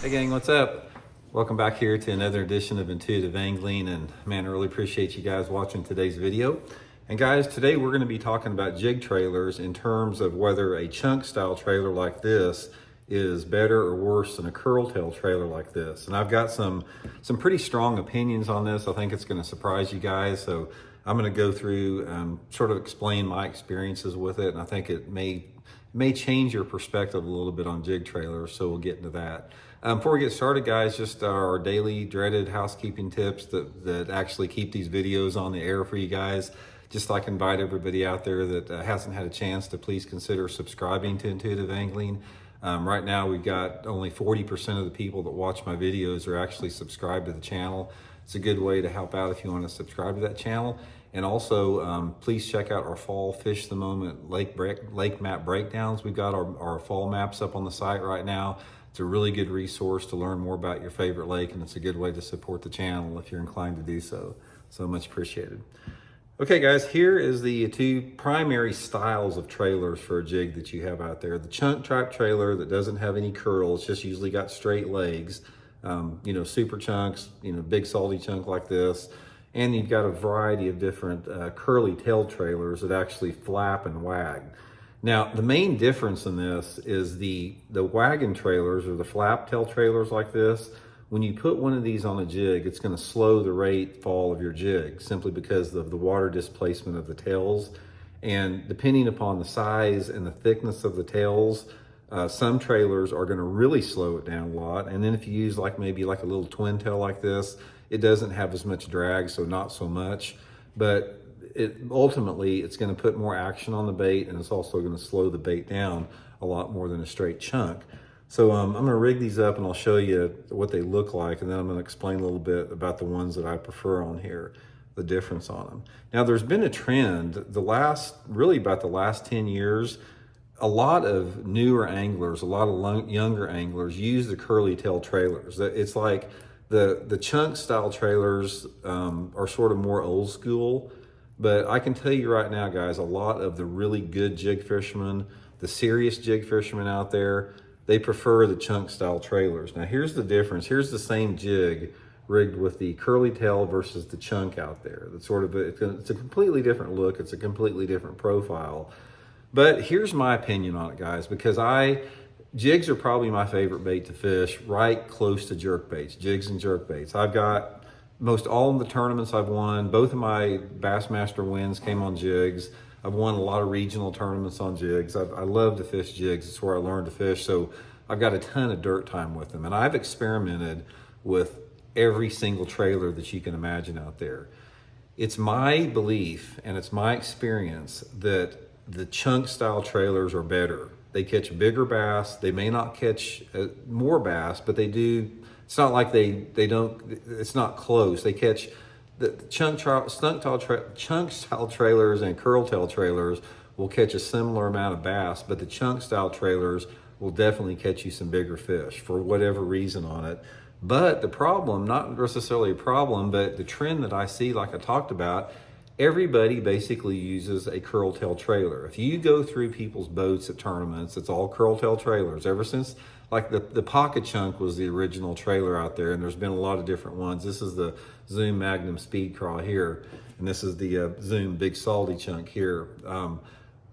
Hey gang, what's up? Welcome back here to another edition of Intuitive Angling, and man, I really appreciate you guys watching today's video. And guys, today we're going to be talking about jig trailers in terms of whether a chunk style trailer like this is better or worse than a curl tail trailer like this. And I've got some pretty strong opinions on this. I think it's going to surprise you guys. So I'm going to go through sort of explain my experiences with it, and I think it may change your perspective a little bit on jig trailers, so we'll get into that. Before we get started, guys, just our daily dreaded housekeeping tips that actually keep these videos on the air for you guys. Just like invite everybody out there that hasn't had a chance to please consider subscribing to Intuitive Angling. Right now we've got only 40% of the people that watch my videos are actually subscribed to the channel. It's a good way to help out if you want to subscribe to that channel. And also, please check out our fall Fish the Moment lake map breakdowns. We've got our fall maps up on the site right now. It's a really good resource to learn more about your favorite lake, and it's a good way to support the channel if you're inclined to do so. So much appreciated. Okay guys, here is the two primary styles of trailers for a jig that you have out there. The chunk type trailer that doesn't have any curls, just usually got straight legs. Super chunks, big salty chunk like this. And you've got a variety of different curly tail trailers that actually flap and wag. Now, the main difference in this is the wagon trailers or the flap tail trailers like this. When you put one of these on a jig, it's going to slow the rate fall of your jig simply because of the water displacement of the tails. And depending upon the size and the thickness of the tails, some trailers are going to really slow it down a lot. And then if you use maybe a little twin tail like this, it doesn't have as much drag, so not so much. But ultimately, it's going to put more action on the bait, and it's also going to slow the bait down a lot more than a straight chunk. So I'm going to rig these up and I'll show you what they look like, and then I'm going to explain a little bit about the ones that I prefer on here, the difference on them. Now, there's been a trend about the last 10 years. A lot of newer anglers, a lot of younger anglers use the curly tail trailers. It's like the chunk style trailers are sort of more old school. But I can tell you right now, guys, a lot of the really good jig fishermen, the serious jig fishermen out there, they prefer the chunk style trailers. Now here's the difference. Here's the same jig rigged with the curly tail versus the chunk out there. It's a completely different look. It's a completely different profile. But here's my opinion on it, guys, because jigs are probably my favorite bait to fish, right close to jerk baits, jigs and jerk baits. I've got most all of the tournaments I've won. Both of my Bassmaster wins came on jigs. I've won a lot of regional tournaments on jigs. I love to fish jigs. It's where I learned to fish. So I've got a ton of dirt time with them. And I've experimented with every single trailer that you can imagine out there. It's my belief and it's my experience that the chunk style trailers are better. They catch bigger bass. They may not catch more bass, but they do. It's not like they don't, it's not close. They catch the chunk style trailers and curl tail trailers will catch a similar amount of bass, but the chunk style trailers will definitely catch you some bigger fish for whatever reason on it. But the problem, not necessarily a problem, but the trend that I see, like I talked about, everybody basically uses a curl tail trailer. If you go through people's boats at tournaments, it's all curl tail trailers. Ever since the pocket chunk was the original trailer out there, and there's been a lot of different ones. This is the Zoom Magnum Speed Craw here, and this is the Zoom Big Salty chunk here.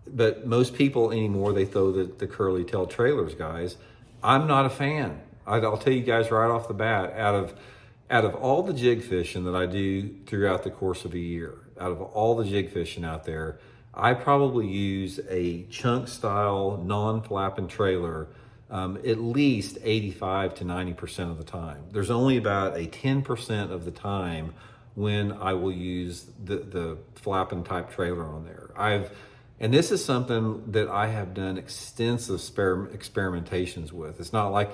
But most people anymore, they throw the curly tail trailers, guys. I'm not a fan. I'll tell you guys right off the bat, out of all the jig fishing that I do throughout the course of a year, out of all the jig fishing out there, I probably use a chunk style non-flapping trailer at least 85 to 90% of the time. There's only about a 10% of the time when I will use the flapping type trailer on there. And this is something that I have done extensive experimentations with. It's not like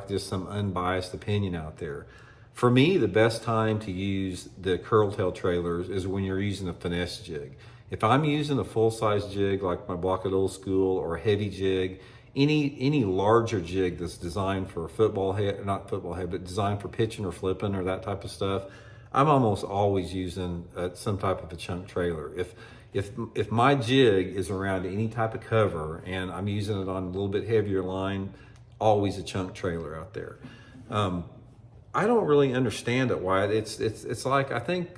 just some unbiased opinion out there. For me, the best time to use the curl tail trailers is when you're using a finesse jig. If I'm using a full-size jig like my Block It Old School or a heavy jig, any larger jig that's designed for a football head, not football head, but designed for pitching or flipping or that type of stuff, I'm almost always using some type of a chunk trailer. If my jig is around any type of cover and I'm using it on a little bit heavier line, always a chunk trailer out there. I don't really understand it. Why it's like I think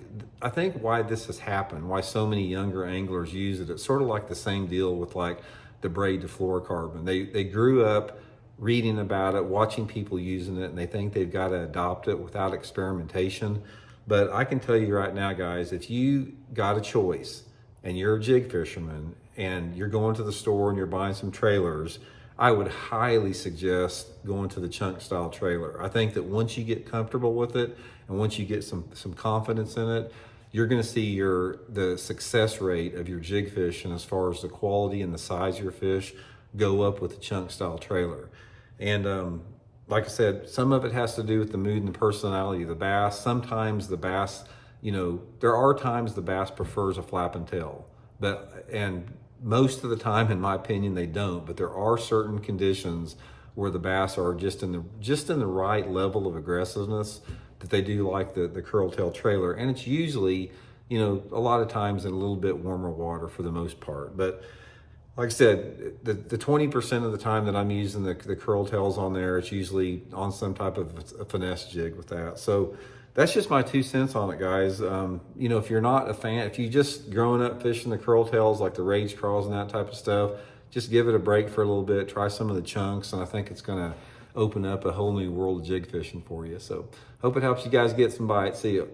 why this has happened. Why so many younger anglers use it. It's sort of like the same deal with like the braid to fluorocarbon. They grew up reading about it, watching people using it, and they think they've got to adopt it without experimentation. But I can tell you right now, guys, if you got a choice and you're a jig fisherman and you're going to the store and you're buying some trailers, I would highly suggest going to the chunk style trailer. I think that once you get comfortable with it and once you get some confidence in it, you're going to see the success rate of your jig fishing as far as the quality and the size of your fish go up with the chunk style trailer. And like I said, some of it has to do with the mood and the personality of the bass. Sometimes the bass, there are times the bass prefers a flap and tail, and most of the time, in my opinion, they don't. But there are certain conditions where the bass are just in the right level of aggressiveness that they do like the curl tail trailer, and it's usually, a lot of times in a little bit warmer water for the most part. But like I said, the 20% of the time that I'm using the curl tails on there, it's usually on some type of a finesse jig with that. So that's just my 2 cents on it, guys. If you're not a fan, if you just growing up fishing the curl tails like the rage crawls and that type of stuff, just give it a break for a little bit, try some of the chunks, and I think it's gonna open up a whole new world of jig fishing for you. So hope it helps you guys get some bites. See you.